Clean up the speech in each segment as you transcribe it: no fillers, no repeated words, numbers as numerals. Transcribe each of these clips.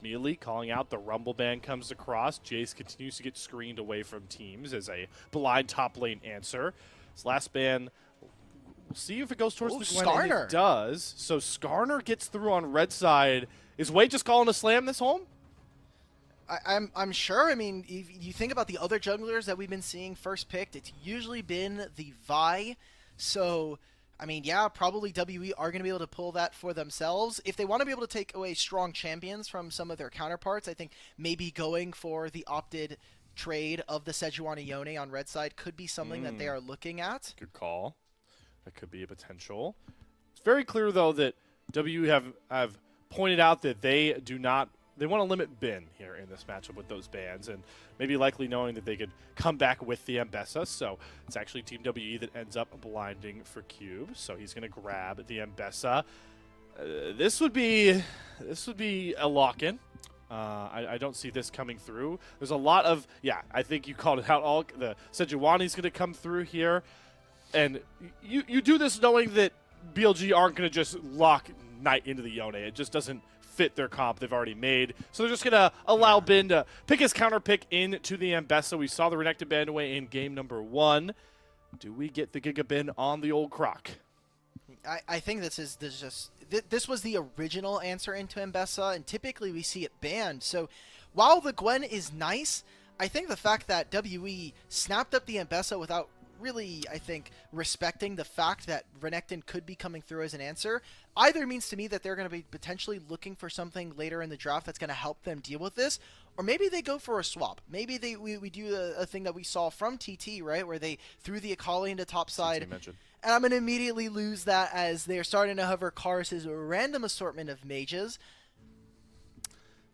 Mealy calling out the Rumble ban comes across. Jace continues to get screened away from teams as a blind top lane answer. This last ban, we'll see if it goes towards the Gwen, and it does. So Skarner gets through on red side. Is Wade just calling a slam this home? I'm sure. I mean, if you think about the other jungglers that we've been seeing first picked, it's usually been the Vi. So, I mean, yeah, probably WE are going to be able to pull that for themselves. If they want to be able to take away strong champions from some of their counterparts, I think maybe going for the opted trade of the Sejuani Yone on red side could be something that they are looking at. Good call. That could be a potential. It's very clear, though, that WE have pointed out that they do not. They want to limit Bin here in this matchup with those bans, and maybe likely knowing that they could come back with the Mbessa. So it's actually Team WE that ends up blinding for Cube. So he's going to grab the Mbessa. This would be a lock-in. I don't see this coming through. There's a lot of, I think you called it out. The Sejuani's going to come through here. And you do this knowing that BLG aren't going to just lock Knight into the Yone. It just doesn't fit their comp they've already made. So they're just going to allow Bin to pick his counter pick into the Mbessa. We saw the Renekton ban away in game number 1. Do we get the Giga Bin on the old Croc? I think this was the original answer into Mbessa, and typically we see it banned. So while the Gwen is nice, I think the fact that WE snapped up the Mbessa without really, I think, respecting the fact that Renekton could be coming through as an answer either means to me that they're going to be potentially looking for something later in the draft that's going to help them deal with this, or maybe they go for a swap. Maybe we do a thing that we saw from TT, right, where they threw the Akali into topside, and I'm going to immediately lose that as they're starting to hover Karis' random assortment of mages.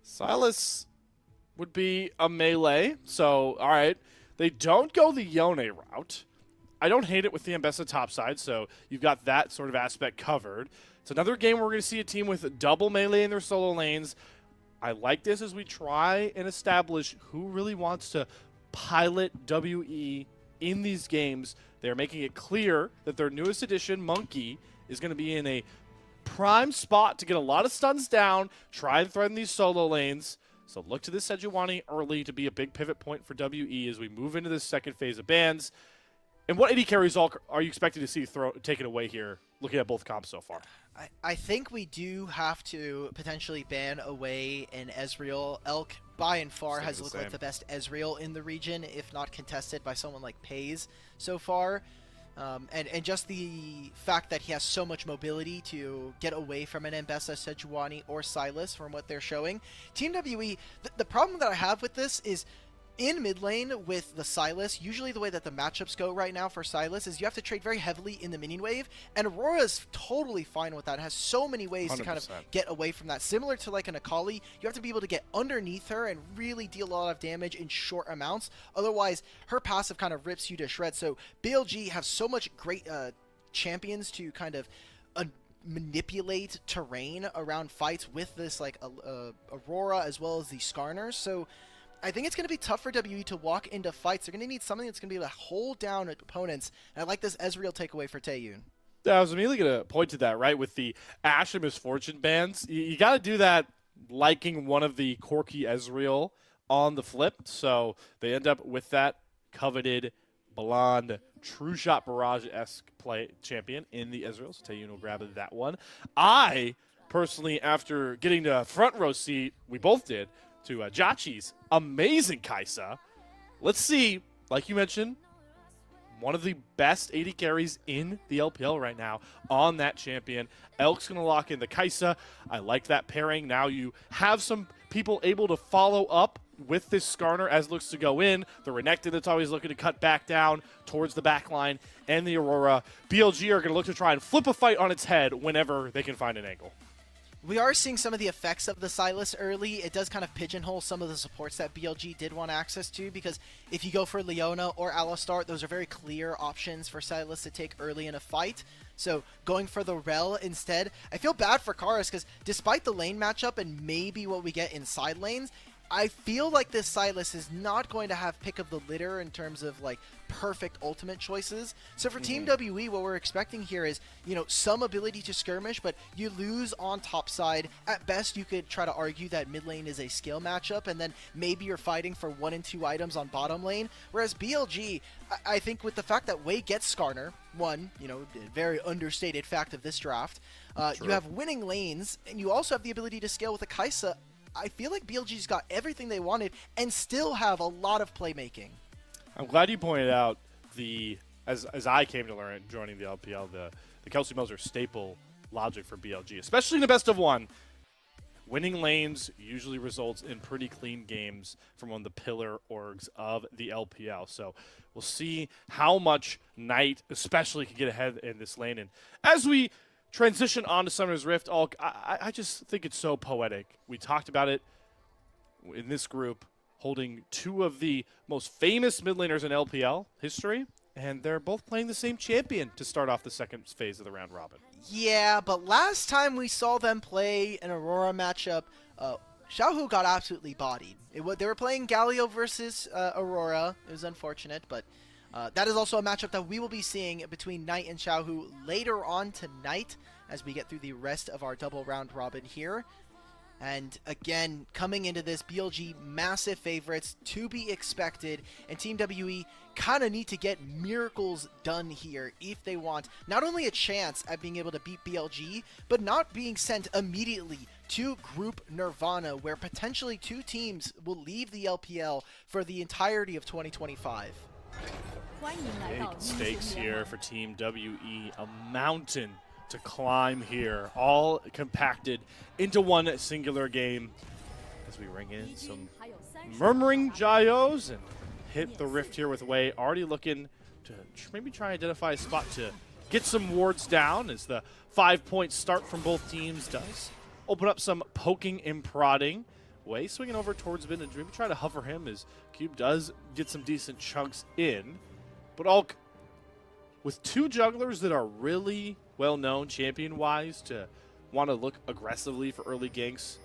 Sylas would be a melee, so all right. They don't go the Yone route. I don't hate it with the Mbessa topside, so you've got that sort of aspect covered. It's another game where we're going to see a team with double melee in their solo lanes. I like this as we try and establish who really wants to pilot WE in these games. They're making it clear that their newest addition, Monki, is going to be in a prime spot to get a lot of stuns down, try and threaten these solo lanes. So look to this Sejuani early to be a big pivot point for WE as we move into this second phase of bans. And what AD carries are you expecting to see taken away here, looking at both comps so far? I think we do have to potentially ban away an Ezreal. Elk, by and far, has looked like the best Ezreal in the region, if not contested by someone like Pays so far. And just the fact that he has so much mobility to get away from an Mbessa, Sejuani, or Sylas from what they're showing. Team WE, the problem that I have with this is in mid lane with the Sylas, usually the way that the matchups go right now for Sylas is you have to trade very heavily in the minion wave, and Aurora's totally fine with that. It has so many ways 100%. To kind of get away from that. Similar to like an Akali, you have to be able to get underneath her and really deal a lot of damage in short amounts. Otherwise, her passive kind of rips you to shreds. So BLG have so much great champions to kind of manipulate terrain around fights with this like Aurora as well as the Skarners. So I think it's going to be tough for WE to walk into fights. They're going to need something that's going to be able to hold down opponents. And I like this Ezreal takeaway for Taeyoon. Yeah, I was immediately going to point to that, right? With the Ashe and Misfortune bans, you got to do that liking one of the Corki Ezreal on the flip. So they end up with that coveted blonde True Shot Barrage-esque play champion in the Ezreal. So Taeyoon will grab that one. I, personally, after getting to front row seat, we both did, to Jachi's amazing Kaisa. Let's see, like you mentioned, one of the best AD carries in the LPL right now on that champion. Elk's going to lock in the Kaisa. I like that pairing. Now you have some people able to follow up with this Skarner as it looks to go in. The Renekton that's always looking to cut back down towards the back line, and the Aurora. BLG are going to look to try and flip a fight on its head whenever they can find an angle. We are seeing some of the effects of the Sylas early. It does kind of pigeonhole some of the supports that BLG did want access to, because if you go for Leona or Alistar, those are very clear options for Sylas to take early in a fight. So going for the Rel instead, I feel bad for Karis because despite the lane matchup and maybe what we get in side lanes, I feel like this Silas is not going to have pick of the litter in terms of like perfect ultimate choices. So for Team WE, what we're expecting here is, you know, some ability to skirmish, but you lose on top side. At best, you could try to argue that mid lane is a skill matchup, and then maybe you're fighting for 1 and 2 items on bottom lane. Whereas BLG, I think with the fact that Wei gets Skarner, one, you know, very understated fact of this draft, you have winning lanes, and you also have the ability to scale with a Kaisa. I feel like BLG's got everything they wanted and still have a lot of playmaking. I'm glad you pointed out as I came to learn it joining the LPL, the Kelsey Moser staple logic for BLG, especially in the best of one. Winning lanes usually results in pretty clean games from one of the pillar orgs of the LPL. So we'll see how much Knight especially can get ahead in this lane. And as we transition on to Summoner's Rift, Alk, I just think it's so poetic. We talked about it in this group, holding 2 of the most famous mid laners in LPL history, and they're both playing the same champion to start off the second phase of the round robin. Yeah, but last time we saw them play an Aurora matchup, Xiaohu got absolutely bodied. They were playing Galio versus Aurora. It was unfortunate, but that is also a matchup that we will be seeing between Knight and Xiaohu later on tonight as we get through the rest of our double round robin here. And again, coming into this, BLG massive favorites to be expected, and Team WE kind of need to get miracles done here if they want not only a chance at being able to beat BLG, but not being sent immediately to Group Nirvana, where potentially 2 teams will leave the LPL for the entirety of 2025. Big stakes here for Team WE, a mountain to climb here, all compacted into one singular game as we ring in some murmuring Gyos and hit the rift here with Wei, already looking to maybe try and identify a spot to get some wards down as the 5-point start from both teams does open up some poking and prodding. Wei swinging over towards mid and maybe try to hover him as Cube does get some decent chunks in. But Alk, with 2 jugglers that are really well-known champion-wise to want to look aggressively for early ganks,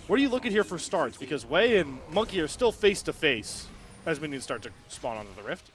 what are you looking here for starts? Because Wei and Monki are still face-to-face as minions start to spawn onto the rift.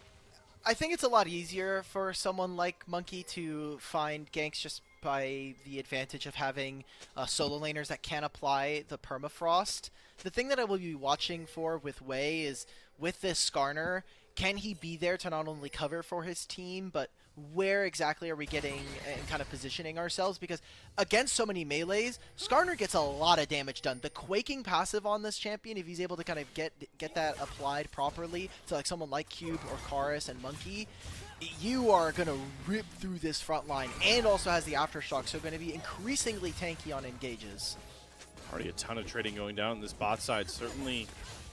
I think it's a lot easier for someone like Monki to find ganks just by the advantage of having solo laners that can apply the permafrost. The thing that I will be watching for with Wei is, with this Skarner, can he be there to not only cover for his team, but where exactly are we getting and kind of positioning ourselves? Because against so many melees, Skarner gets a lot of damage done. The quaking passive on this champion, if he's able to kind of get that applied properly to like someone like Cube or Karis and Monki, you are going to rip through this front line, and also has the aftershock, so going to be increasingly tanky on engages. Already a ton of trading going down on this bot side. Certainly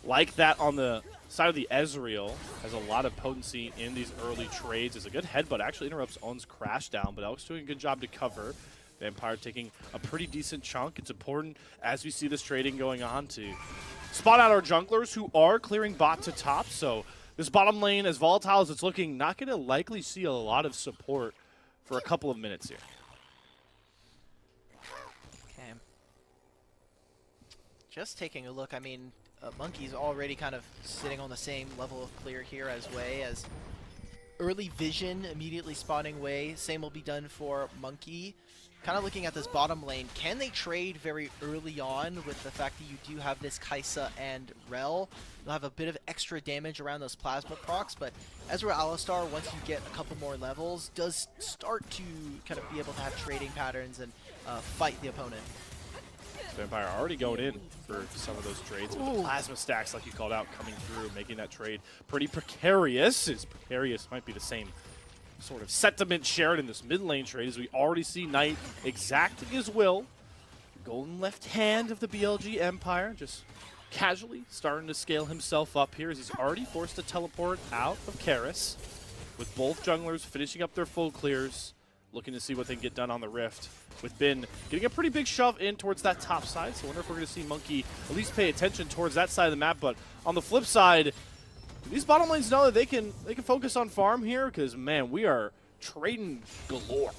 like that on the side of the Ezreal. Has a lot of potency in these early trades. Is a good headbutt. Actually interrupts On's crash down, but Elk's doing a good job to cover. Vampire taking a pretty decent chunk. It's important as we see this trading going on to spot out our junglers who are clearing bot to top. So this bottom lane, as volatile as it's looking, not going to likely see a lot of support for a couple of minutes here. Okay. Just taking a look, I mean, Monkey's already kind of sitting on the same level of clear here as Wei, as early vision immediately spawning Wei. Same will be done for Monkey. Kind of looking at this bottom lane, can they trade very early on with the fact that you do have this Kaisa and Rel? You'll have a bit of extra damage around those plasma procs, but Ezreal Alistar, once you get a couple more levels, does start to kind of be able to have trading patterns and fight the opponent. Vampire already going in for some of those trades, with the plasma stacks, like you called out, coming through, making that trade pretty precarious. As precarious might be the same sort of sentiment shared in this mid lane trade, as we already see Knight exacting his will. Golden left hand of the BLG Empire, just casually starting to scale himself up here, as he's already forced to teleport out of Karis, with both junglers finishing up their full clears, looking to see what they can get done on the rift. With Bin getting a pretty big shove in towards that top side, so I wonder if we're going to see Monki at least pay attention towards that side of the map. But on the flip side, these bottom lanes know that they can focus on farm here, because man, we are trading galore.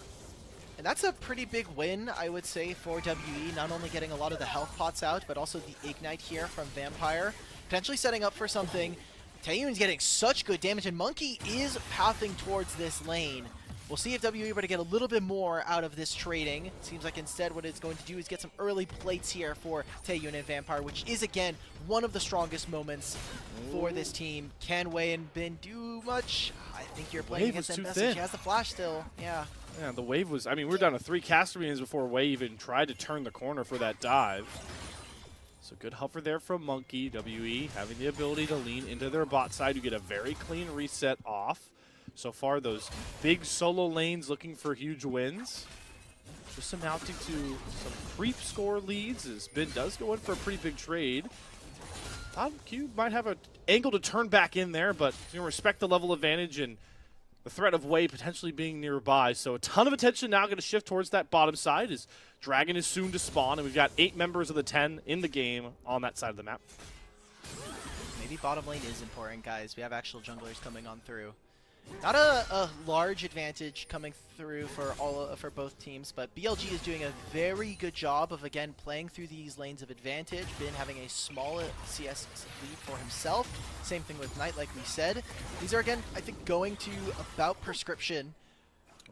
And that's a pretty big win, I would say, for WE, not only getting a lot of the health pots out, but also the Ignite here from Vampire, potentially setting up for something. Taeyoon's getting such good damage, and Monki is pathing towards this lane. We'll see if WE were to get a little bit more out of this trading. Seems like instead what it's going to do is get some early plates here for Taeyoon and Vampire, which is, again, one of the strongest moments for this team. Can Wei and Bin do much? I think you're playing against them best. She has the flash still. Yeah. Yeah, the wave was, I mean, we're down to 3 caster minions before Wei even tried to turn the corner for that dive. So good hover there from Monki. WE having the ability to lean into their bot side to get a very clean reset off. So far, those big solo lanes looking for huge wins. Just amounting to some creep score leads as Bin does go in for a pretty big trade. Thought Cube might have an angle to turn back in there, but you know, respect the level advantage and the threat of Wei potentially being nearby. So a ton of attention now going to shift towards that bottom side as Dragon is soon to spawn, and we've got 8 members of the 10 in the game on that side of the map. Maybe bottom lane is important, guys. We have actual junglers coming on through. Not a large advantage coming through for both teams, but BLG is doing a very good job of, again, playing through these lanes of advantage. Bin having a small CS lead for himself. Same thing with Knight, like we said. These are, again, I think, going to about prescription.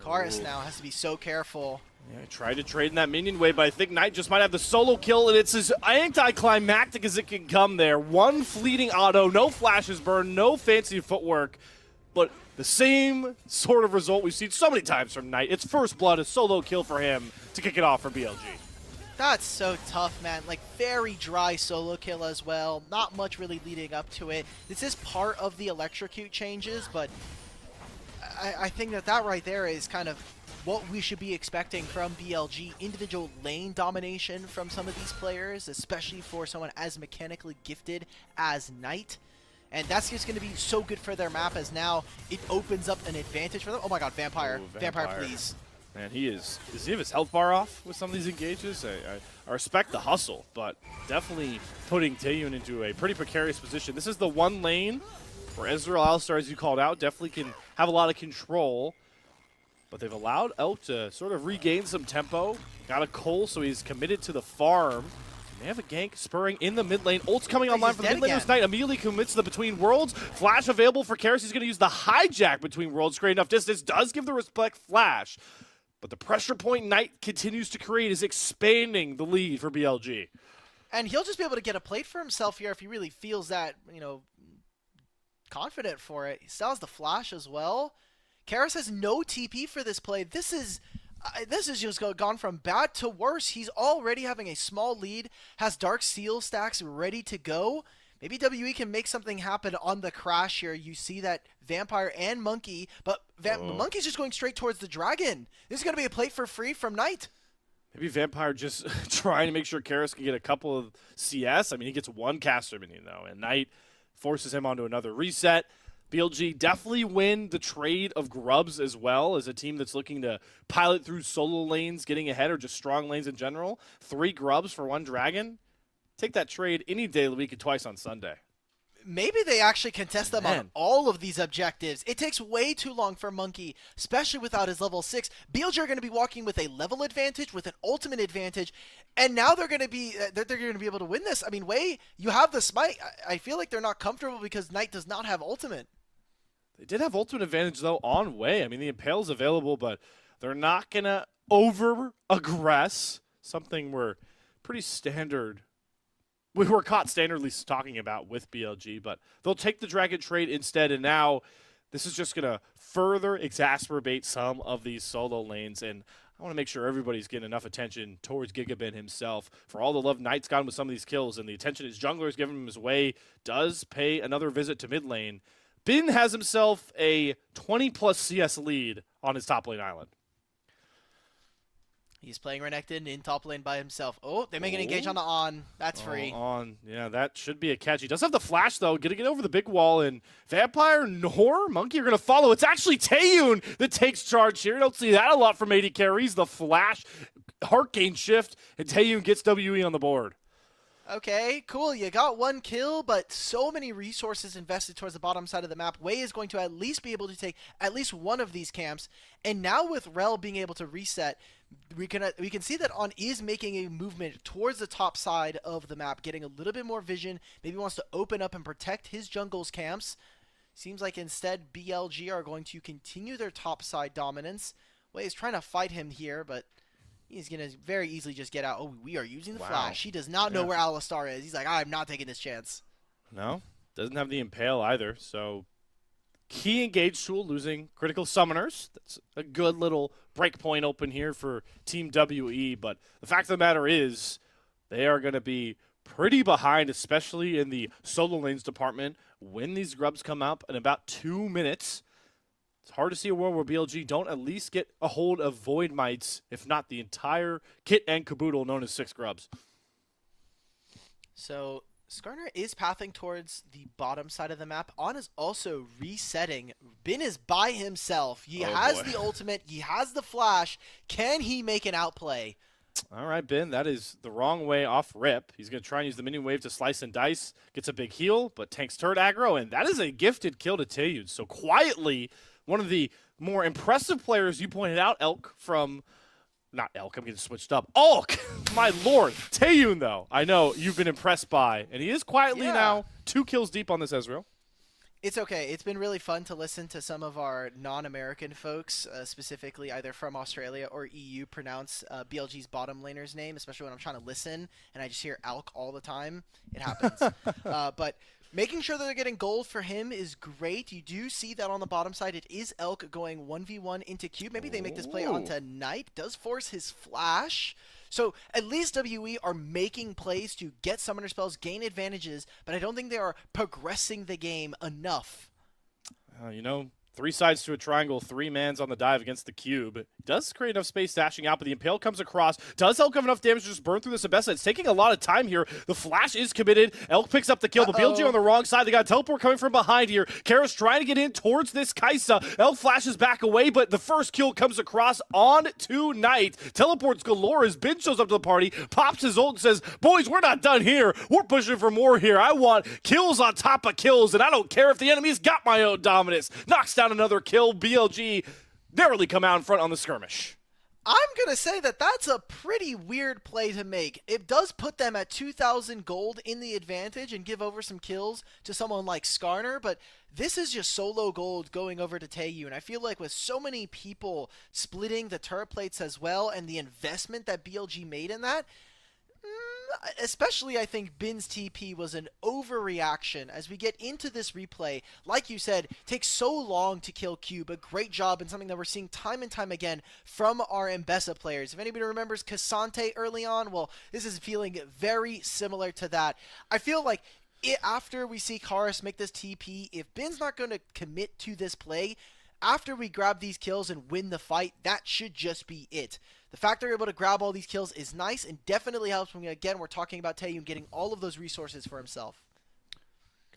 Karis now has to be so careful. Yeah, I tried to trade in that minion wave, but I think Knight just might have the solo kill, and it's as anticlimactic as it can come there. One fleeting auto, no flashes burned, no fancy footwork, but the same sort of result we've seen so many times from Knight. It's first blood, a solo kill for him to kick it off for BLG. That's so tough, man. Like, very dry solo kill as well. Not much really leading up to it. This is part of the electrocute changes, but I think that right there is kind of what we should be expecting from BLG. Individual lane domination from some of these players, especially for someone as mechanically gifted as Knight. And that's just going to be so good for their map, as now it opens up an advantage for them. Oh my god, Vampire. Ooh, Vampire, please. Man, does he have his health bar off with some of these engages? I respect the hustle, but definitely putting Taeyoon into a pretty precarious position. This is the one lane where Ezreal Alistar, as you called out, definitely can have a lot of control. But they've allowed Elk to sort of regain some tempo. Got a Cole, so he's committed to the farm. They have a gank spurring in the mid lane. Ult's coming online from the mid laner's Knight. Immediately commits to the Between Worlds. Flash available for Karis. He's going to use the hijack Between Worlds. Great enough distance. Does give the respect flash. But the pressure point Knight continues to create is expanding the lead for BLG. And he'll just be able to get a plate for himself here if he really feels that, you know, confident for it. He still has the flash as well. Karis has no TP for this play. This is just gone from bad to worse. He's already having a small lead, has Dark Seal stacks ready to go. Maybe WE can make something happen on the crash here. You see that Vampire and Monki, but Monkey's just going straight towards the Dragon. This is going to be a plate for free from Knight. Maybe Vampire just trying to make sure Karis can get a couple of CS. I mean, he gets one caster minion, though, and Knight forces him onto another reset. BLG definitely win the trade of grubs as well, as a team that's looking to pilot through solo lanes, getting ahead, or just strong lanes in general. 3 grubs for 1 dragon. Take that trade any day of the week and twice on Sunday. Maybe they actually contest them on all of these objectives. It takes way too long for Monki, especially without his level 6. BLG are going to be walking with a level advantage, with an ultimate advantage, and now they're going to be able to win this. I mean, Wei, you have the smite. I feel like they're not comfortable because Knight does not have ultimate. They did have ultimate advantage, though, on Wei. I mean, the Impale's available, but they're not going to over-aggress, something we're pretty standard. We were caught standardly talking about with BLG, but they'll take the Dragon trade instead, and now this is just going to further exacerbate some of these solo lanes, and I want to make sure everybody's getting enough attention towards Gigabin himself. For all the love Knight's gotten with some of these kills, and the attention his junglers give him his way does pay another visit to mid lane. Bin has himself a 20-plus CS lead on his top lane island. He's playing Renekton in top lane by himself. Oh, they make an engage on the On. That's free. On. Yeah, that should be a catch. He does have the flash, though. Going to get over the big wall, and Vampire nor Monki are going to follow. It's actually Taeyoon that takes charge here. You don't see that a lot from AD carries. The flash, Heart gain shift, and Taeyoon gets WE on the board. Okay, cool. You got 1 kill, but so many resources invested towards the bottom side of the map. Wei is going to at least be able to take at least one of these camps. And now with Rel being able to reset, we can see that On is making a movement towards the top side of the map, getting a little bit more vision. Maybe wants to open up and protect his jungle's camps. Seems like instead BLG are going to continue their top side dominance. Wei is trying to fight him here, but he's going to very easily just get out. Oh, we are using the flash. He does not know where Alistar is. He's like, I'm not taking this chance. No, doesn't have the Impale either. So key engage tool losing critical summoners. That's a good little breakpoint open here for Team WE. But the fact of the matter is they are going to be pretty behind, especially in the solo lanes department, when these grubs come up in about 2 minutes. It's hard to see a world where BLG don't at least get a hold of Void Mites, if not the entire kit and caboodle known as 6 grubs. So Skarner is pathing towards the bottom side of the map. On is also resetting. Bin is by himself. He has the ultimate. He has the flash. Can he make an outplay? All right, Ben, that is the wrong way off rip. He's going to try and use the minion wave to slice and dice. Gets a big heal, but tanks turret aggro, and that is a gifted kill to Taeyoon. So quietly, one of the more impressive players you pointed out, Elk, from... Not Elk, I'm getting switched up. Alk! My lord. Taeyoon, though, I know you've been impressed by. And he is quietly now 2 kills deep on this Ezreal. It's okay. It's been really fun to listen to some of our non-American folks, specifically either from Australia or EU, pronounce BLG's bottom laner's name, especially when I'm trying to listen and I just hear Alk all the time. It happens. But making sure that they're getting gold for him is great. You do see that on the bottom side. It is Elk going 1v1 into Cube. Maybe they make this play onto Knight. Does force his flash. So at least WE are making plays to get summoner spells, gain advantages, but I don't think they are progressing the game enough. You know, 3 sides to a triangle, 3 mans on the dive against the cube. Does create enough space dashing out, but the Impale comes across. Does Elk have enough damage to just burn through this Abessa? It's taking a lot of time here. The flash is committed. Elk picks up the kill, but BLG on the wrong side. They got a teleport coming from behind here. Karis trying to get in towards this Kaisa. Elk flashes back away, but the first kill comes across on to Knight. Teleports galore as Ben shows up to the party, pops his ult and says, boys, we're not done here. We're pushing for more here. I want kills on top of kills, and I don't care if the enemy's got my own dominance. Knocks down another kill. BLG narrowly come out in front on the skirmish. I'm going to say that that's a pretty weird play to make. It does put them at 2,000 gold in the advantage and give over some kills to someone like Skarner, but this is just solo gold going over to Taeyoon. I feel like with so many people splitting the turret plates as well and the investment that BLG made in that, especially I think Bin's TP was an overreaction. As we get into this replay, like you said, takes so long to kill Cube. A great job and something that we're seeing time and time again from our Mbessa players. If anybody remembers Cassante early on, well, this is feeling very similar to that. I feel like after we see Karis make this TP, if Bin's not going to commit to this play, after we grab these kills and win the fight, that should just be it. The fact they're able to grab all these kills is nice and definitely helps when, again, we're talking about Taeyoon getting all of those resources for himself.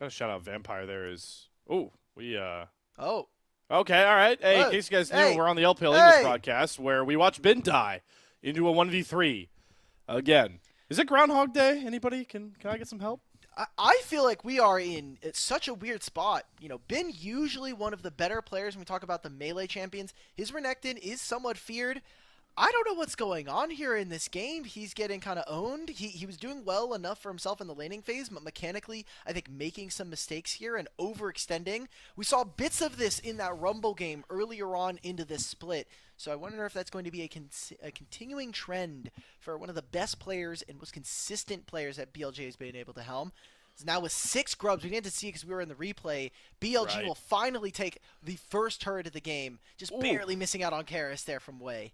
Gotta shout out Vampire there is... Oh, we... Oh. Okay, all right. Hey, in case you guys knew, we're on the LPL English broadcast where we watch Ben die into a 1v3. Again. Is it Groundhog Day? Anybody? Can I get some help? I feel like we are in such a weird spot. You know, Ben usually one of the better players when we talk about the Melee champions. His Renekton is somewhat feared. I don't know what's going on here in this game. He's getting kind of owned. He was doing well enough for himself in the laning phase, but mechanically, I think making some mistakes here and overextending. We saw bits of this in that Rumble game earlier on into this split. So I wonder if that's going to be a continuing trend for one of the best players and most consistent players that BLG has been able to helm. Now with 6 grubs, we need to see because we were in the replay, BLG will finally take the first turret of the game. Just barely missing out on Karis there from Wei.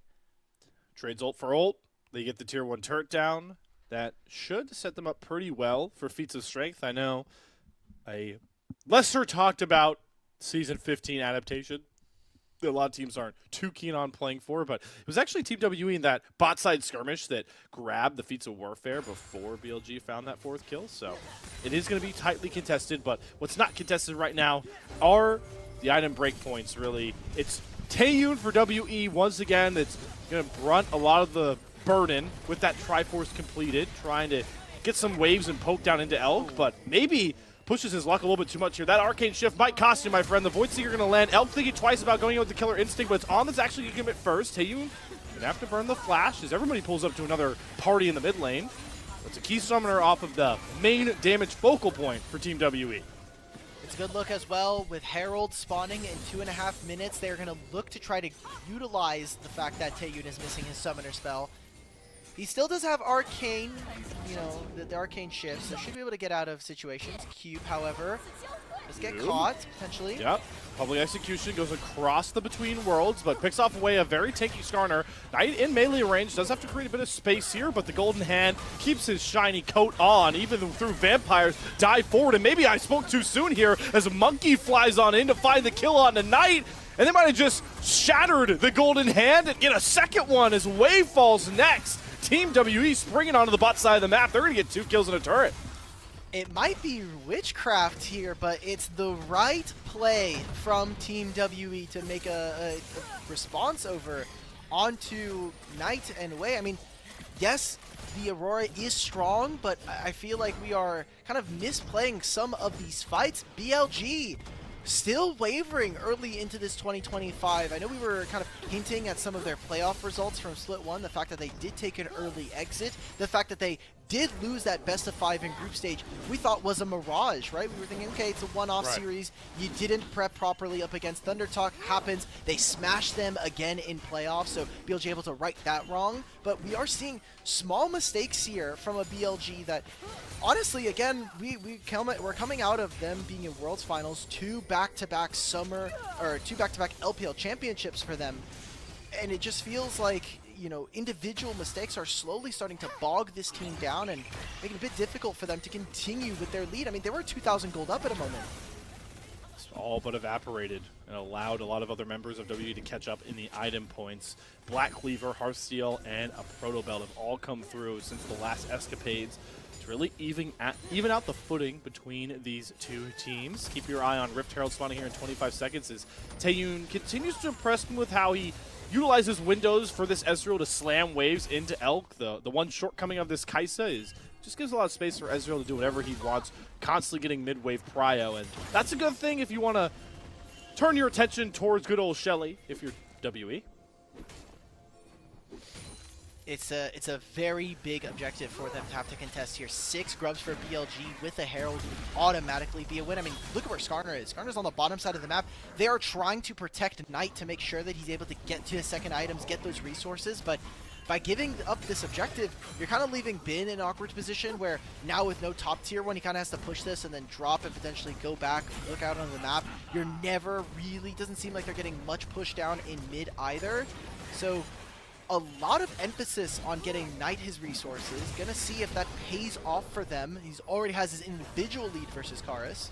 Trades ult for ult. They get the tier 1 turret down. That should set them up pretty well for feats of strength. I know a lesser talked about Season 15 adaptation that a lot of teams aren't too keen on playing for, but it was actually Team WE in that bot side skirmish that grabbed the feats of warfare before BLG found that 4th kill. So it is going to be tightly contested, but what's not contested right now are the item breakpoints, really. It's Taeyoon for WE once again that's going to brunt a lot of the burden with that Triforce completed, trying to get some waves and poke down into Elk, but maybe pushes his luck a little bit too much here. That arcane shift might cost you, my friend. The Void Seeker going to land. Elk thinking twice about going in with the Killer Instinct, but it's on that's actually going to commit first. Taeyoon gonna have to burn the flash as everybody pulls up to another party in the mid lane. It's a key summoner off of the main damage focal point for Team WE. It's a good look as well with Herald spawning in 2.5 minutes. They're going to look to try to utilize the fact that Taeyoon is missing his summoner spell. He still does have arcane, you know, the arcane shift, so should be able to get out of situations. Cube, however, does get caught, potentially. Yep. Public Execution goes across the Between Worlds, but picks off away a very tanky Skarner. Knight in melee range does have to create a bit of space here, but the Golden Hand keeps his shiny coat on, even through Vampires dive forward. And maybe I spoke too soon here as Monki flies on in to find the kill on the Knight. And they might have just shattered the Golden Hand and get a second one as Wave falls next. Team WE springing onto the bot side of the map. They're going to get 2 kills in a turret. It might be witchcraft here, but it's the right play from Team WE to make a response over onto Knight and Wei. I mean, yes, the Aurora is strong, but I feel like we are kind of misplaying some of these fights. BLG still wavering early into this 2025. I know we were kind of hinting at some of their playoff results from Split 1, the fact that they did take an early exit, the fact that they did lose that best of 5 in group stage, we thought was a mirage, right? We were thinking, okay, it's a one-off series. You didn't prep properly up against Thundertalk. Happens. They smashed them again in playoffs, so BLG able to right that wrong. But we are seeing small mistakes here from a BLG that, honestly, again, we're coming out of them being in Worlds Finals, 2 back-to-back LPL championships for them, and it just feels like, you know, individual mistakes are slowly starting to bog this team down and making it a bit difficult for them to continue with their lead. I mean, they were 2,000 gold up at a moment. It's all but evaporated and allowed a lot of other members of WE to catch up in the item points. Black Cleaver, Hearthsteel, and a Proto Belt have all come through since the last escapades. It's really even out the footing between these two teams. Keep your eye on Rift Herald spawning here in 25 seconds as Taeyoon continues to impress me with how he utilizes windows for this Ezreal to slam waves into Elk. The one shortcoming of this Kaisa is just gives a lot of space for Ezreal to do whatever he wants, constantly getting mid-wave prio, and that's a good thing if you want to turn your attention towards good old Shelly if you're WE. It's a very big objective for them to have to contest here. 6 grubs for BLG with a Herald would automatically be a win. I mean, look at where Skarner is. Skarner's on the bottom side of the map. They are trying to protect Knight to make sure that he's able to get to his second items, get those resources, but by giving up this objective, you're kind of leaving Bin in an awkward position where now with no top tier one, he kind of has to push this and then drop and potentially go back, look out on the map. You're never really, doesn't seem like they're getting much push down in mid either. So a lot of emphasis on getting Knight his resources. Gonna see if that pays off for them. He's already has his individual lead versus Karis.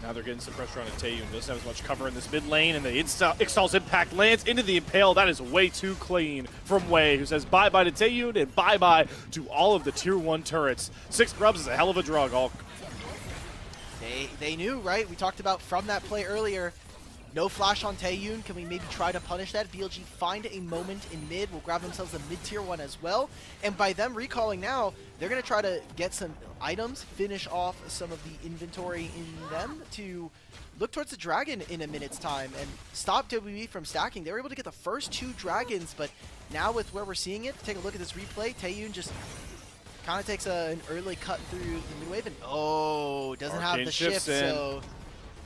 Now they're getting some pressure on Taeyoon. Doesn't have as much cover in this mid lane, and the Ixtal's impact lands into the Impale. That is way too clean from Wei, who says bye-bye to Taeyoon and bye-bye to all of the Tier 1 turrets. 6 grubs is a hell of a drug, Alk. They knew, right? We talked about from that play earlier. No flash on Taeyoon. Can we maybe try to punish that? BLG find a moment in mid. Will grab themselves a mid-tier 1 as well. And by them recalling now, they're going to try to get some items, finish off some of the inventory in them to look towards the dragon in a minute's time and stop WE from stacking. They were able to get the first 2 dragons, but now with where we're seeing it, take a look at this replay. Taeyoon just kind of takes an early cut through the mid wave and doesn't have the shift, so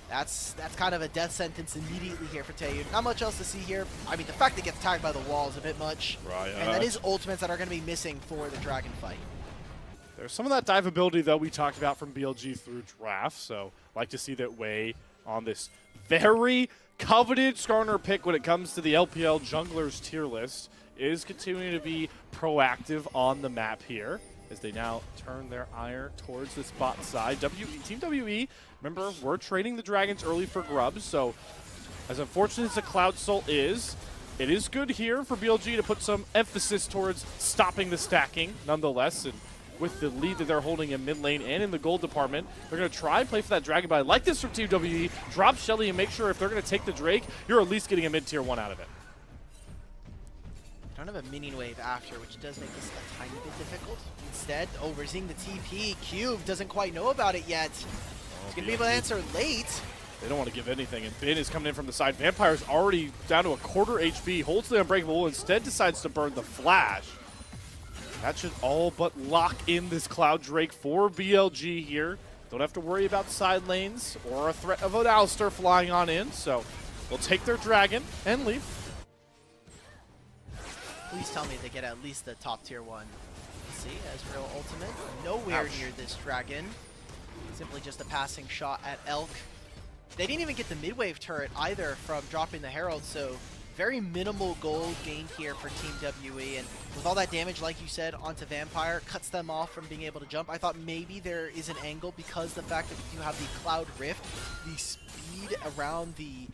that's kind of a death sentence immediately here for Taeyoon. Not much else to see here. I mean, the fact that he gets tagged by the wall is a bit much. Right, and that is ultimates that are going to be missing for the dragon fight. There's some of that dive ability, though, we talked about from BLG through draft, so like to see that Wei on this very coveted Skarner pick when it comes to the LPL junglers tier list is continuing to be proactive on the map here as they now turn their ire towards this bot side. Team WE, remember, we're trading the dragons early for grubs, so as unfortunate as the Cloud Soul is, it is good here for BLG to put some emphasis towards stopping the stacking nonetheless, and with the lead that they're holding in mid lane and in the gold department, they're going to try and play for that dragon, but I like this from Team WE. Drop Shelly and make sure if they're going to take the Drake, you're at least getting a mid-tier 1 out of it. don't have a minion wave after, which does make this a tiny bit difficult. Instead, oh, we're seeing the TP. Cube doesn't quite know about it yet. He's going to be able to answer late. They don't want to give anything, and Bin is coming in from the side. Vampire's already down to a quarter HP, holds the Unbreakable, instead decides to burn the Flash. That should all but lock in this Cloud Drake for BLG here. Don't have to worry about side lanes or a threat of an Alistar flying on in, so they'll take their Dragon and leave. Please tell me they get at least the top tier one. Let's see, Ezreal ultimate. Nowhere near this Dragon. Simply just a passing shot at Elk. They didn't even get the mid-wave turret either from dropping the Herald, so very minimal gold gained here for Team WE, and with all that damage, like you said, onto Vampire, cuts them off from being able to jump. I thought maybe there is an angle because the fact that you have the Cloud Rift, the speed around the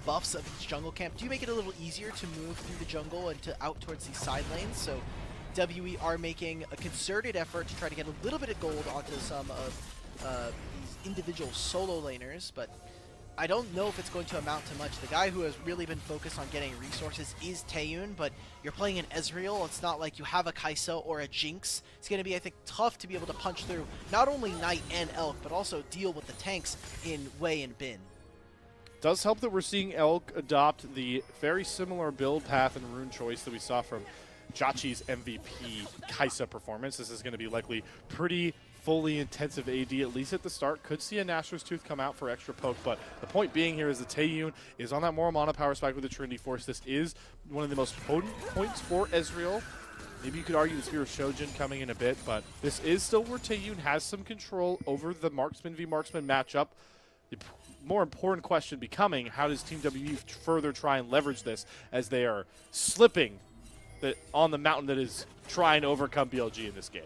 buffs of each jungle camp do make it a little easier to move through the jungle and to out towards these side lanes, so WE are making a concerted effort to try to get a little bit of gold onto some of these individual solo laners, but I don't know if it's going to amount to much. The guy who has really been focused on getting resources is Taeyoon, but you're playing an Ezreal. It's not like you have a Kai'Sa or a Jinx. It's going to be, I think, tough to be able to punch through not only Knight and Elk, but also deal with the tanks in Wei and Bin. Does help that we're seeing Elk adopt the very similar build path and rune choice that we saw from Jachi's MVP Kai'Sa performance. This is going to be likely pretty fully intensive AD, at least at the start. Could see a Nashor's Tooth come out for extra poke, but the point being here is that Taeyoon is on that more mana power spike with the Trinity Force. This is one of the most potent points for Ezreal. Maybe you could argue the Spear of Shojin coming in a bit, but this is still where Taeyoon has some control over the Marksman v Marksman matchup. The more important question becoming, how does Team WE further try and leverage this as they are slipping on the mountain that is trying to overcome BLG in this game?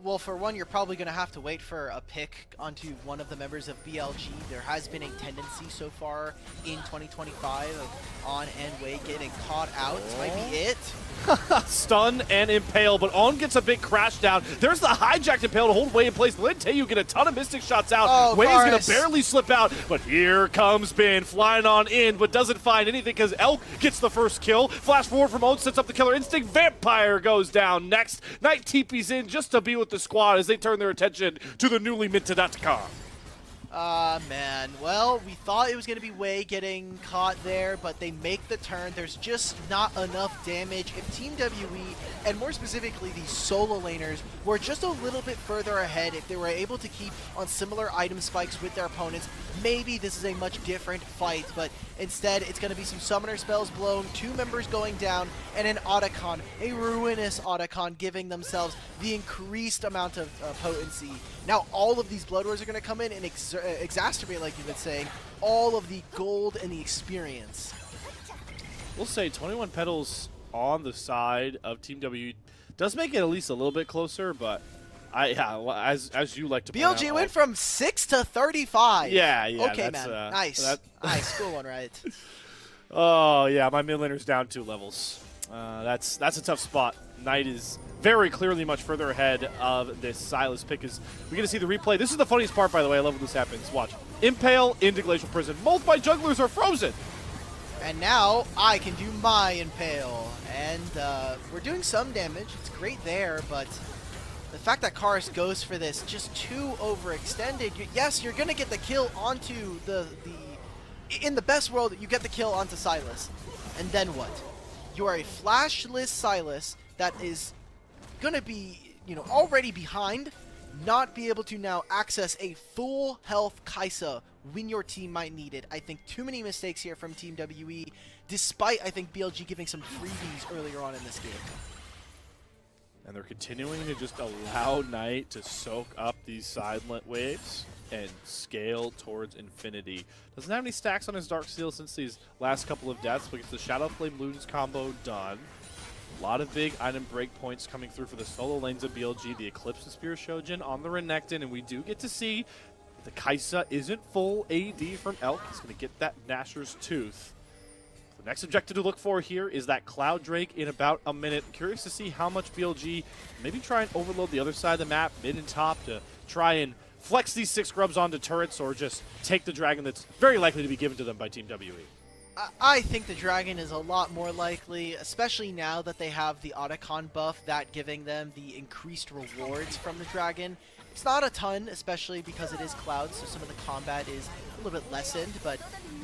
Well, for one, you're probably going to have to wait for a pick onto one of the members of BLG. There has been a tendency so far in 2025 of On and Wei getting caught out. This might be it. Stun and Impale, but On gets a big crash down. There's the hijacked Impale to hold Wei in place. Let Taeyoon get a ton of Mystic shots out. Oh, Wei is going Karis to barely slip out, but here comes Bin flying on in, but doesn't find anything because Elk gets the first kill. Flash forward from On, sets up the Killer Instinct. Vampire goes down next. Knight TP's in just to be with the squad as they turn their attention to the newly minted Atacon. Man. Well, we thought it was going to be Wei getting caught there, but they make the turn. There's just not enough damage. If Team WE, and more specifically the solo laners, were just a little bit further ahead, if they were able to keep on similar item spikes with their opponents, maybe this is a much different fight, but instead it's going to be some summoner spells blown, 2 members going down, and an Otacon, a ruinous Otacon, giving themselves the increased amount of potency. Now all of these Blood Wars are going to come in and exacerbate, like you've been saying, all of the gold and the experience. We'll say 21 Petals on the side of Team W does make it at least a little bit closer, but as you like to point BLG out, went from 6 to 35. Yeah. Okay, man. Nice. Nice. Cool one, right? Oh, yeah. My mid laner's down 2 levels. That's a tough spot. Knight is very clearly much further ahead of this Sylas pick as we get to see the replay. This is the funniest part, by the way. I love when this happens. Watch. Impale into Glacial Prison. Both my jugglers are frozen. And now I can do my Impale. And we're doing some damage. It's great there, but the fact that Karis goes for this just too overextended. Yes, you're going to get the kill onto in the best world, you get the kill onto Sylas. And then what? You are a flashless Sylas that is going to be, already behind, not be able to now access a full health Kai'Sa when your team might need it. I think too many mistakes here from Team WE, despite, I think, BLG giving some freebies earlier on in this game. And they're continuing to just allow Knight to soak up these silent waves and scale towards infinity. Doesn't have any stacks on his Darksteel since these last couple of deaths, but gets the Shadow Flame Loons combo done. A lot of big item breakpoints coming through for the solo lanes of BLG. The Eclipse of Spear Shojin on the Renekton, and we do get to see the Kai'Sa isn't full AD from Elk. He's going to get that Nashor's Tooth. The next objective to look for here is that Cloud Drake in about a minute. Curious to see how much BLG maybe try and overload the other side of the map, mid and top, to try and flex these 6 grubs onto turrets or just take the dragon that's very likely to be given to them by Team WE. I think the Dragon is a lot more likely, especially now that they have the Otacon buff, that giving them the increased rewards from the Dragon. It's not a ton, especially because it is Cloud, so some of the combat is a little bit lessened, but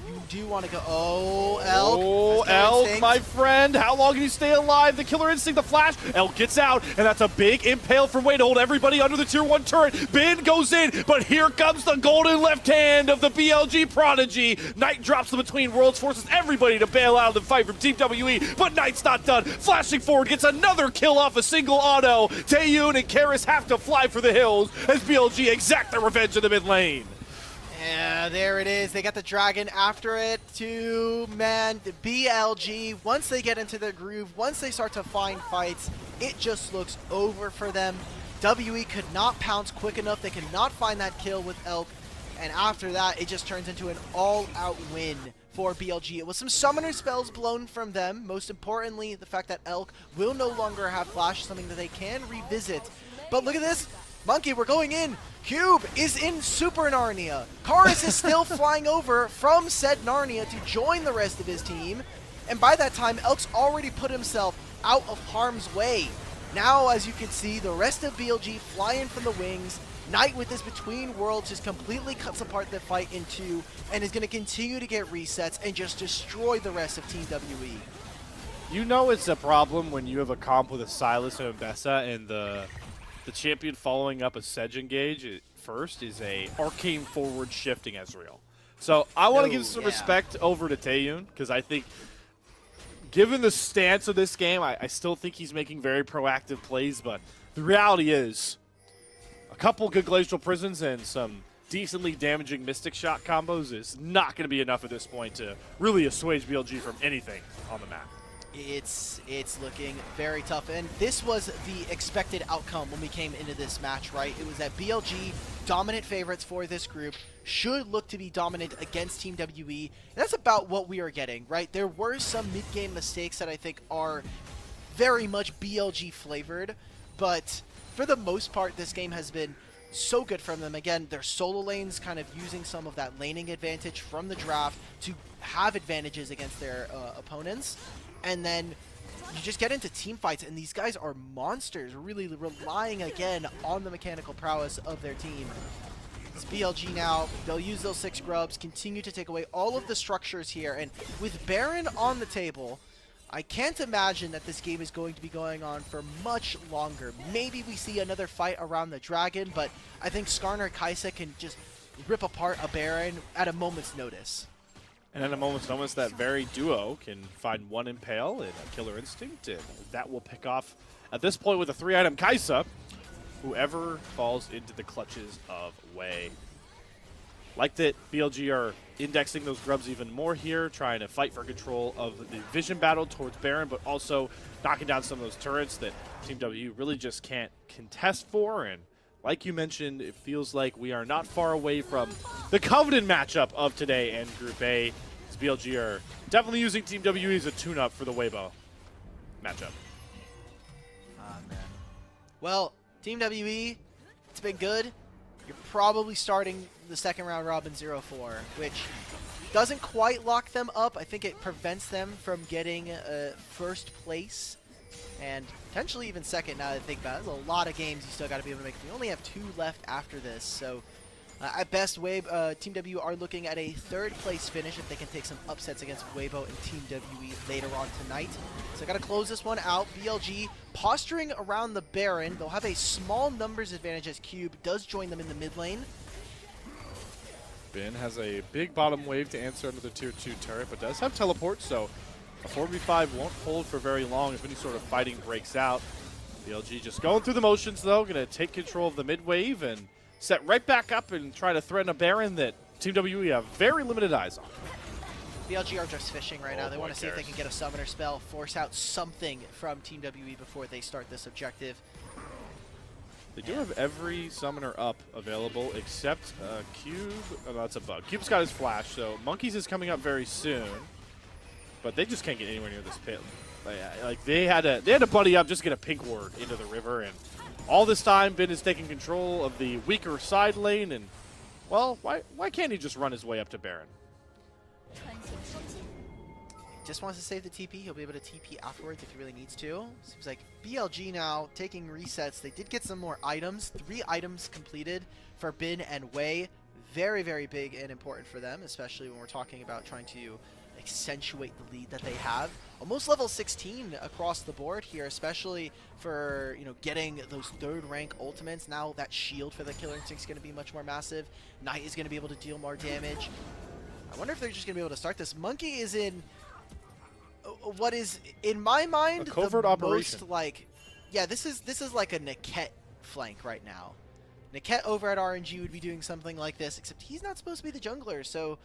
you do want to go... Oh, Elk! Oh, Elk, my friend! How long can you stay alive? The Killer Instinct, the flash! Elk gets out, and that's a big impale from Way to hold everybody under the Tier 1 turret. Bin goes in, but here comes the golden left hand of the BLG Prodigy. Knight drops them between worlds, forces everybody to bail out of the fight from Team WE, but Knight's not done. Flashing forward, gets another kill off a single auto. Taeyoon and Karis have to fly for the hills as BLG exact their revenge in the mid lane. Yeah, there it is. They got the Dragon after it to, man, the BLG. Once they get into their groove, once they start to find fights, it just looks over for them. WE could not pounce quick enough. They could not find that kill with Elk. And after that, it just turns into an all-out win for BLG. It was some summoner spells blown from them. Most importantly, the fact that Elk will no longer have Flash, something that they can revisit. But look at this. Monki, we're going in. Cube is in Super Narnia. Karis is still flying over from said Narnia to join the rest of his team. And by that time, Elk's already put himself out of harm's way. Now, as you can see, the rest of BLG fly in from the wings. Knight with this Between Worlds just completely cuts apart the fight in two and is going to continue to get resets and just destroy the rest of Team WE. You know it's a problem when you have a comp with a Silas and a Bessa and the champion following up a Sedge engage first is a arcane forward shifting Ezreal. So I want to give some respect over to Taeyoon because I think given the stance of this game, I still think he's making very proactive plays, but the reality is a couple good Glacial Prisons and some decently damaging Mystic Shot combos is not going to be enough at this point to really assuage BLG from anything on the map. It's looking very tough, and this was the expected outcome when we came into this match, right? It was that BLG, dominant favorites for this group, should look to be dominant against Team WE, and that's about what we are getting, right? There were some mid-game mistakes that I think are very much BLG flavored, but for the most part, this game has been so good from them. Again, their solo lanes kind of using some of that laning advantage from the draft to have advantages against their opponents. And then you just get into team fights, and these guys are monsters, really relying again on the mechanical prowess of their team. It's BLG now. They'll use those 6 grubs, continue to take away all of the structures here, and with Baron on the table, I can't imagine that this game is going to be going on for much longer. Maybe we see another fight around the Dragon, but I think Skarner Kaisa can just rip apart a Baron at a moment's notice. And at a moment's notice, that very duo can find one Impale and a Killer Instinct, and that will pick off, at this point with a 3-item Kaisa, whoever falls into the clutches of Wei. Like that BLG are indexing those grubs even more here, trying to fight for control of the vision battle towards Baron, but also knocking down some of those turrets that Team W really just can't contest for. And like you mentioned, it feels like we are not far away from the Covenant matchup of today and Group A. As BLG are definitely using Team WE as a tune-up for the Weibo matchup. Ah, man. Well, Team WE, it's been good. You're probably starting the second round robin 0-4, which doesn't quite lock them up. I think it prevents them from getting first place and potentially even second now that I think about it. There's a lot of games you still got to be able to make. We only have 2 left after this, so at best, Team W are looking at a 3rd place finish if they can take some upsets against Weibo and Team WE later on tonight. So I got to close this one out. BLG posturing around the Baron. They'll have a small numbers advantage as Cube does join them in the mid lane. Ben has a big bottom wave to answer under the Tier 2 turret, but does have teleport, so a 4v5 won't hold for very long if any sort of fighting breaks out. BLG just going through the motions, though, going to take control of the mid wave and set right back up and try to threaten a Baron that Team WE have very limited eyes on. BLG are just fishing right now. They want to see if they can get a summoner spell, force out something from Team WE before they start this objective. They do have every summoner up available except Cube. Oh, no, that's a bug. Cube's got his flash, so Monkeys is coming up very soon. But they just can't get anywhere near this pit. Like they had to buddy up, just get a pink ward into the river, and all this time Ben is taking control of the weaker side lane, and well, why can't he just run his way up to Baron? just wants to save the TP. He'll be able to TP afterwards if he really needs to. Seems like BLG now taking resets. They did get some more items. 3 items completed for Bin and Wei. Very, very big and important for them, especially when we're talking about trying to accentuate the lead that they have. Almost level 16 across the board here, especially for, you know, getting those 3rd rank ultimates. Now that shield for the Killer Instinct is going to be much more massive. Knight is going to be able to deal more damage. I wonder if they're just going to be able to start this. Monki is in what is, in my mind, a covert the operation. most like, yeah, this is like a Niket flank right now. Niket over at RNG would be doing something like this, except he's not supposed to be the jungler, so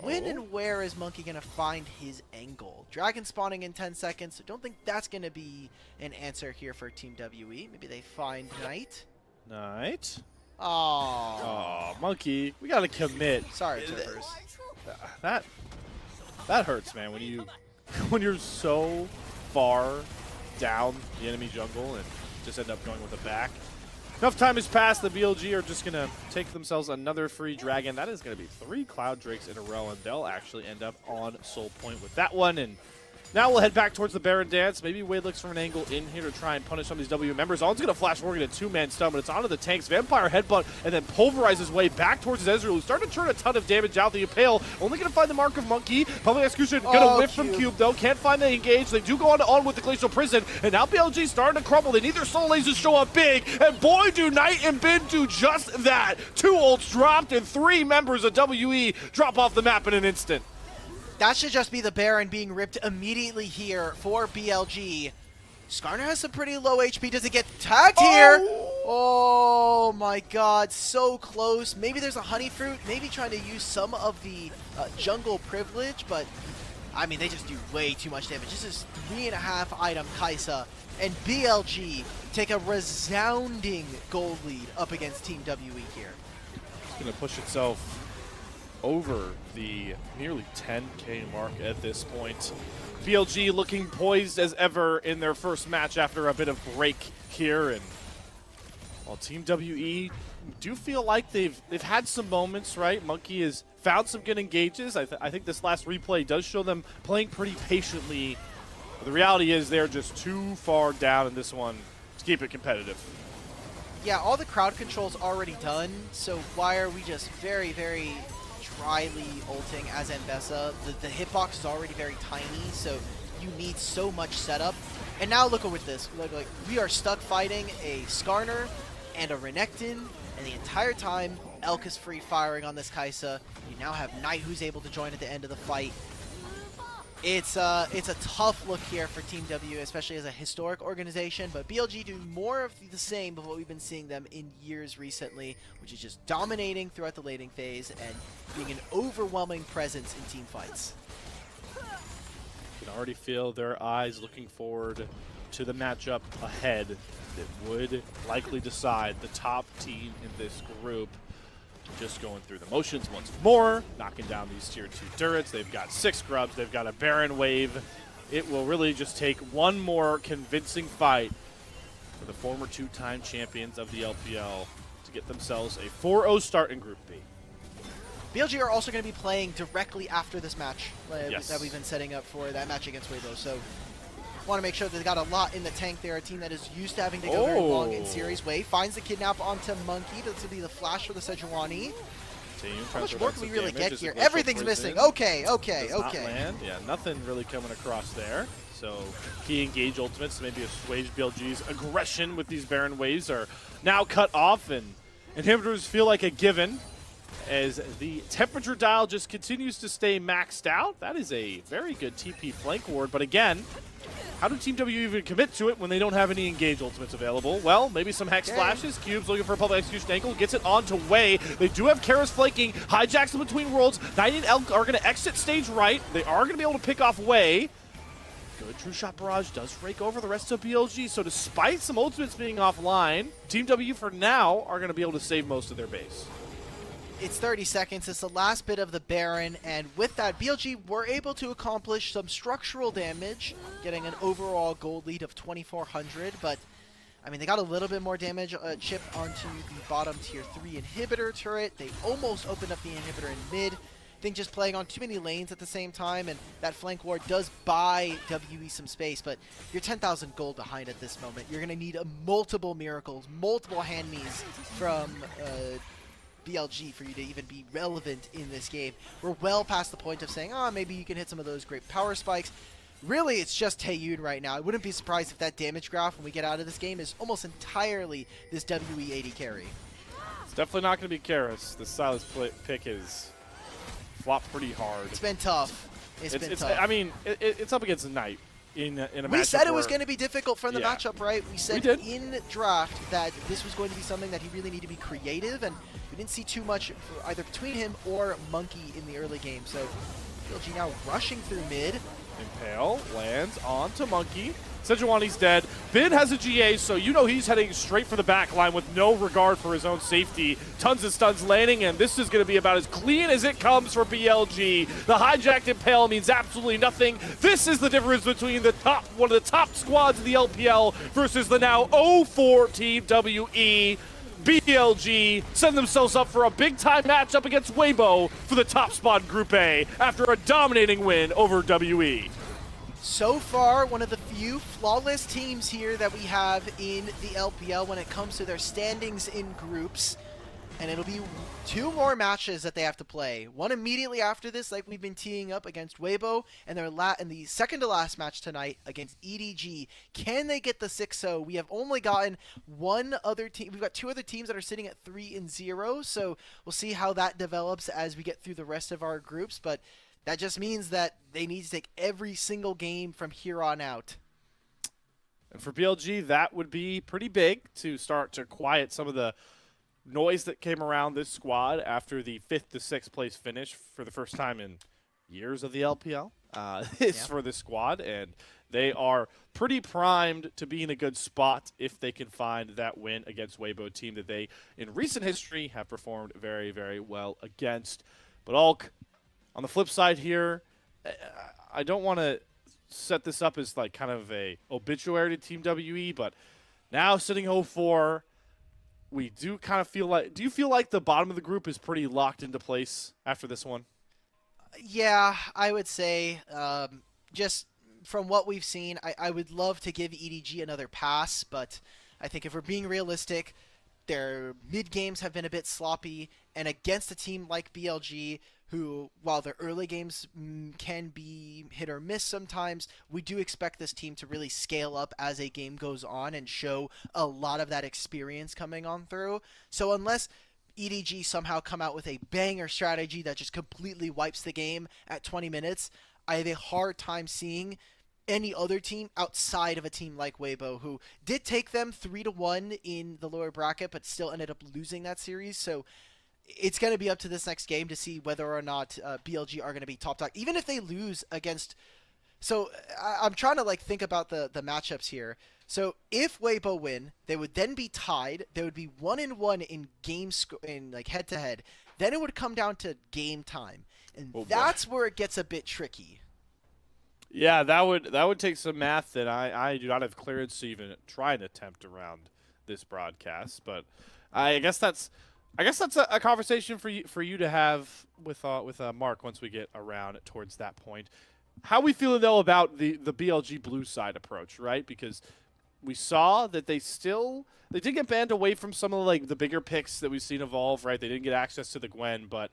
when and where is Monki going to find his angle? Dragon spawning in 10 seconds, so don't think that's going to be an answer here for Team WE. Maybe they find Knight. Knight. Oh, Oh, Monki, we got to commit. sorry, observers. That hurts, man, when you're so far down the enemy jungle and just end up going with a back. Enough time has passed. The BLG are just going to take themselves another free dragon. That is going to be 3 Cloud Drakes in a row, and they'll actually end up on Soul Point with that one. And now we'll head back towards the Baron dance. Maybe Wade looks for an angle in here to try and punish some of these W members. On's going to flash Morgan a 2-man stun, but it's onto the tanks. Vampire headbutt and then pulverize his way back towards his Ezreal, who's starting to turn a ton of damage out. The Impale only going to find the mark of Monki. Public Execution going to whiff from Cube, though. Can't find the engage. They do go on with the Glacial Prison, and now BLG starting to crumble. They need their soul lasers show up big, and boy, do Knight and Bin do just that. 2 ults dropped, and 3 members of WE drop off the map in an instant. That should just be the Baron being ripped immediately here for BLG. Skarner has some pretty low HP. Does it get tagged here? Oh my god, so close. Maybe there's a honey fruit. Maybe trying to use some of the jungle privilege, but I mean, they just do way too much damage. This is 3.5 item Kaisa, and BLG take a resounding gold lead up against Team WE here. It's going to push itself over the nearly 10K mark at this point. BLG looking poised as ever in their first match after a bit of break here, and while Team WE do feel like they've had some moments, right? Monki has found some good engages. I think this last replay does show them playing pretty patiently, but the reality is they're just too far down in this one to keep it competitive. Yeah, all the crowd control's already done, so why are we just very, very dryly ulting as Ambessa? The hitbox is already very tiny, so you need so much setup. And now look at this. Like we are stuck fighting a Skarner and a Renekton, and the entire time Elk is free firing on this Kaisa. You now have Knight who's able to join at the end of the fight. It's a tough look here for Team W, especially as a historic organization, but BLG do more of the same of what we've been seeing them in years recently, which is just dominating throughout the laning phase and being an overwhelming presence in team fights. You can already feel their eyes looking forward to the matchup ahead that would likely decide the top team in this group. Just going through the motions once more, knocking down these tier 2 turrets. They've got 6 grubs. They've got a Baron wave. It will really just take one more convincing fight for the former 2-time champions of the LPL to get themselves a 4-0 start in Group B. BLG are also going to be playing directly after this match Yes. that we've been setting up for that match against Weibo. So want to make sure that they got a lot in the tank. They're a team that is used to having to go very long in series. Wei finds the kidnap onto Monki. This will be the flash for the Sejuani. How much more can we really get here? Everything's missing. Okay. Yeah, nothing really coming across there. So key engage ultimates to maybe assuage BLG's aggression with these Baron waves are now cut off, and inhibitors feel like a given as the temperature dial just continues to stay maxed out. That is a very good TP flank ward, but again, how do Team W even commit to it when they don't have any engage ultimates available? Well, maybe some Hex flashes. Cube's looking for a public execution angle. Gets it onto Wei. They do have Karis flanking. Hijacks in between worlds. Knight and Elk are going to exit stage right. They are going to be able to pick off Wei. Good True Shot Barrage does rake over the rest of BLG. So despite some ultimates being offline, Team W for now are going to be able to save most of their base. It's 30 seconds. It's the last bit of the Baron, and with that, BLG were able to accomplish some structural damage, getting an overall gold lead of 2,400, but I mean, they got a little bit more damage chipped onto the bottom tier 3 inhibitor turret. They almost opened up the inhibitor in mid. think just playing on too many lanes at the same time, and that flank ward does buy WE some space, but you're 10,000 gold behind at this moment. You're going to need multiple miracles, multiple hand me's from BLG for you to even be relevant in this game. We're well past the point of saying, oh, maybe you can hit some of those great power spikes. Really, it's just Taeyoon right now. I wouldn't be surprised if that damage graph when we get out of this game is almost entirely this WE80 carry. It's definitely not going to be Karis. The Silas pick is flopped pretty hard. It's been tough. It's been tough. I mean, it's up against a Knight in a matchup. We said it was going to be difficult from the yeah. matchup, right? We said in draft that this was going to be something that he really needed to be creative, and we didn't see too much either between him or Monki in the early game. So BLG now rushing through mid. Impale lands onto Monki. Sejuani's dead. Bin has a GA, so you know he's heading straight for the back line with no regard for his own safety. Tons of stuns landing, and this is going to be about as clean as it comes for BLG. The hijacked Impale means absolutely nothing. This is the difference between one of the top squads in the LPL versus the now 0-4 Team WE. BLG send themselves up for a big-time matchup against Weibo for the top spot in Group A after a dominating win over WE. So far, one of the few flawless teams here that we have in the LPL when it comes to their standings in groups. And it'll be 2 more matches that they have to play. One immediately after this, like we've been teeing up against Weibo, and the second to last match tonight against EDG. Can they get the 6-0? We have only gotten one other team. We've got 2 other teams that are sitting at 3-0, so we'll see how that develops as we get through the rest of our groups. But that just means that they need to take every single game from here on out. And for BLG, that would be pretty big to start to quiet some of the noise that came around this squad after the 5th to 6th place finish for the first time in years of the LPL. It's for this squad, and they are pretty primed to be in a good spot if they can find that win against Weibo, team that they, in recent history, have performed very, very well against. But Alk, on the flip side here, I don't want to set this up as like kind of a obituary to Team WE, but now sitting 0-4, we do kind of feel like, do you feel like the bottom of the group is pretty locked into place after this one? Yeah, I would say just from what we've seen, I would love to give EDG another pass, but I think if we're being realistic, their mid games have been a bit sloppy, and against a team like BLG, who, while their early games can be hit or miss sometimes, we do expect this team to really scale up as a game goes on and show a lot of that experience coming on through. So unless EDG somehow come out with a banger strategy that just completely wipes the game at 20 minutes, I have a hard time seeing any other team outside of a team like Weibo, who did take them 3-1 in the lower bracket, but still ended up losing that series. So it's going to be up to this next game to see whether or not BLG are going to be top dog. Even if they lose against... So I'm trying to like think about the matchups here. So if Weibo win, they would then be tied. They would be 1-1 in like head-to-head. Then it would come down to game time. And that's where it gets a bit tricky. Yeah, that would take some math that I do not have clearance to even try and attempt around this broadcast. But I guess that's a conversation for you to have with Mark once we get around towards that point. How we feeling though about the BLG blue side approach, right? Because we saw that they did get banned away from some of like the bigger picks that we've seen evolve, right? They didn't get access to the Gwen, but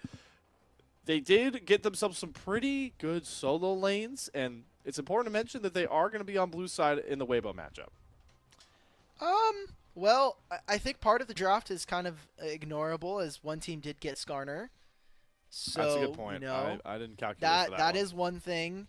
they did get themselves some pretty good solo lanes, and it's important to mention that they are going to be on blue side in the Weibo matchup. Well, I think part of the draft is kind of ignorable, as one team did get Skarner. So, that's a good point. You know, I didn't calculate for that is one thing.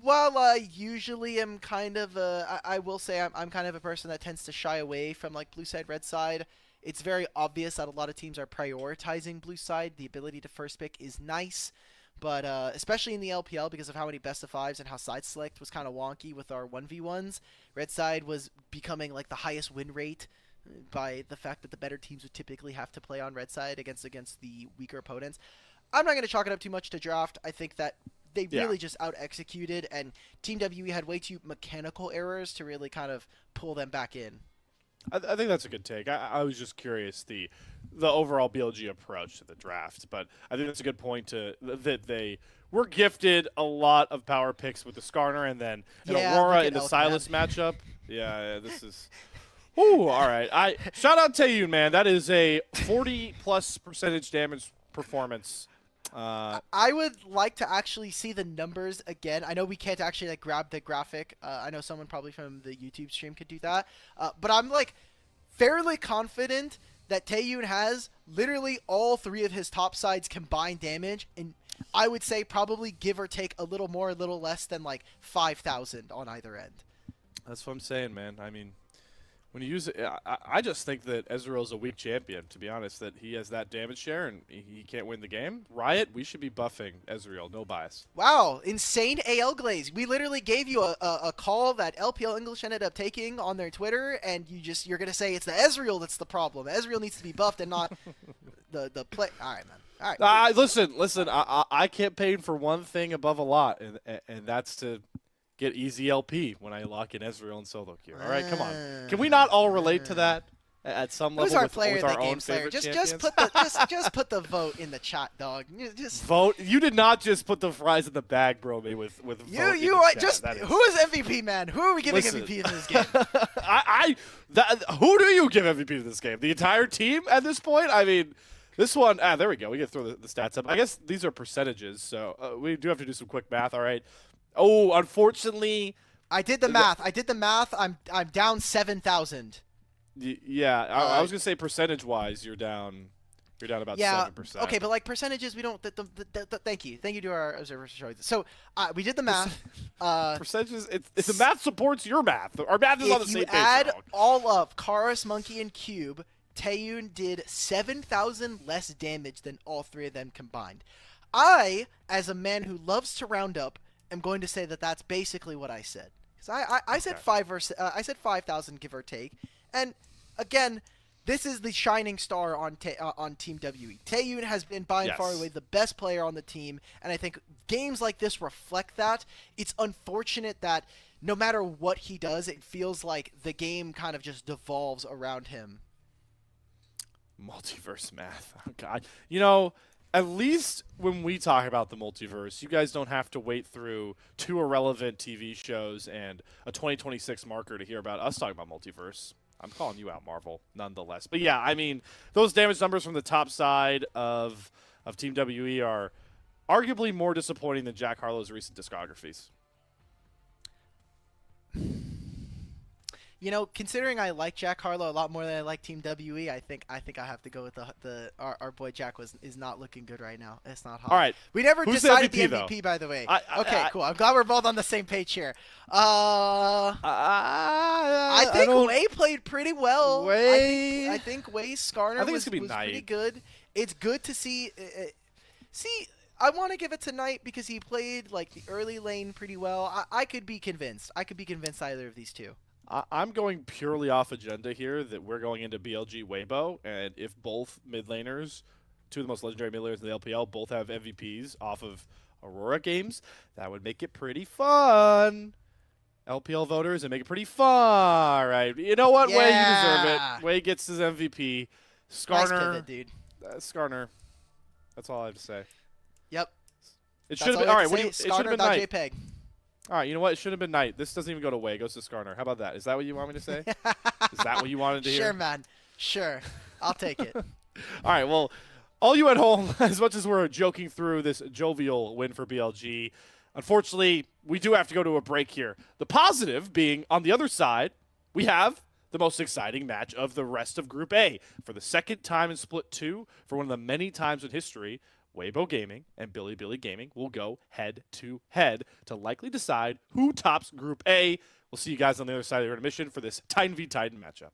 While I usually am kind of I will say I'm kind of a person that tends to shy away from like blue side, red side. It's very obvious that a lot of teams are prioritizing blue side. The ability to first pick is nice, but especially in the LPL because of how many best of fives and how side select was kind of wonky with our 1v1s. Red side was becoming like the highest win rate by the fact that the better teams would typically have to play on red side against the weaker opponents. I'm not going to chalk it up too much to draft. I think that they really just out-executed, and Team WE had way too mechanical errors to really kind of pull them back in. I think that's a good take. I was just curious the overall BLG approach to the draft, but I think that's a good point that they were gifted a lot of power picks with the Skarner and then an Aurora in the Silas matchup. Yeah, this is. Ooh, all right. Shout out Taeyoon, man. That is a 40+% damage performance. I would like to actually see the numbers again. I know we can't actually like grab the graphic. I know someone probably from the YouTube stream could do that. But I'm like fairly confident that Taeyoon has literally all 3 of his top sides combined damage, and I would say probably give or take a little more, a little less than like 5,000 on either end. That's what I'm saying, man. I mean, when you use it, I just think that Ezreal's a weak champion, to be honest, that he has that damage share and he can't win the game. Riot, we should be buffing Ezreal, no bias. Wow, insane AL Glaze. We literally gave you a call that LPL English ended up taking on their Twitter, and you're going to say it's the Ezreal that's the problem. Ezreal needs to be buffed and not the play. All right, man. All right. Listen, I campaign for one thing above a lot, and that's to get easy LP when I lock in Ezreal and solo queue. All right, come on. Can we not all relate to that at some level with our own favorite champions? Just put the vote in the chat, dog. Just vote. You did not just put the fries in the bag, bro. Me with vote you are just who is MVP, man? Who are we giving MVP in this game? Who do you give MVP to this game? The entire team at this point? I mean. This one, there we go. We can throw the stats up. I guess these are percentages, so we do have to do some quick math. All right. Oh, unfortunately, I did the math. I'm down 7,000. Yeah, I was gonna say percentage-wise, you're down about 7%. Okay, but like percentages, we don't. Thank you to our observers for showing this. So we did the math. Percentages. It's the math supports your math. Our math is on the same page. If you add all up Karis, Monki, and Cube, Taeyoon did 7,000 less damage than all 3 of them combined. I, as a man who loves to round up, am going to say that that's basically what I said. Because I said 5,000 give or take, and again, this is the shining star on Team WE. Taeyoon has been by and far away the best player on the team, and I think games like this reflect that. It's unfortunate that no matter what he does, it feels like the game kind of just devolves around him. Multiverse math. Oh, God. You know, at least when we talk about the multiverse, you guys don't have to wait through 2 irrelevant TV shows and a 2026 marker to hear about us talking about multiverse. I'm calling you out, Marvel, nonetheless. But yeah, I mean, those damage numbers from the top side of Team WE are arguably more disappointing than Jack Harlow's recent discographies. You know, considering I like Jack Harlow a lot more than I like Team WE, I think I have to go with our boy Jack is not looking good right now. It's not hot. All right. We never decided the MVP, though? By the way. Okay, cool. I'm glad we're both on the same page here. I think Wei played pretty well. I think Wei's Skarner was pretty good. It's good to see. I want to give it to Knight because he played like the early lane pretty well. I could be convinced. Either of these two. I'm going purely off agenda here that we're going into BLG Weibo, and if both mid laners, 2 of the most legendary mid laners in the LPL, both have MVPs off of Aurora games, that would make it pretty fun. LPL voters, and make it pretty fun. All right. You know what? Yeah. Wei, you deserve it. Wei gets his MVP. Skarner. Nice pivot, dude. Skarner. That's all I have to say. Yep. It should have been. All right. It should have been Knight. JPEG. All right, you know what? It should have been Knight. This doesn't even go to Wei. It goes to Skarner. How about that? Is that what you want me to say? Is that what you wanted to hear? Sure, man. Sure. I'll take it. All right, well, all you at home, as much as we're joking through this jovial win for BLG, unfortunately, we do have to go to a break here. The positive being, on the other side, we have the most exciting match of the rest of Group A. For the second time in Split 2, for one of the many times in history, Weibo Gaming and Bilibili Gaming will go head-to-head to likely decide who tops Group A. We'll see you guys on the other side of the intermission for this Titan v Titan matchup.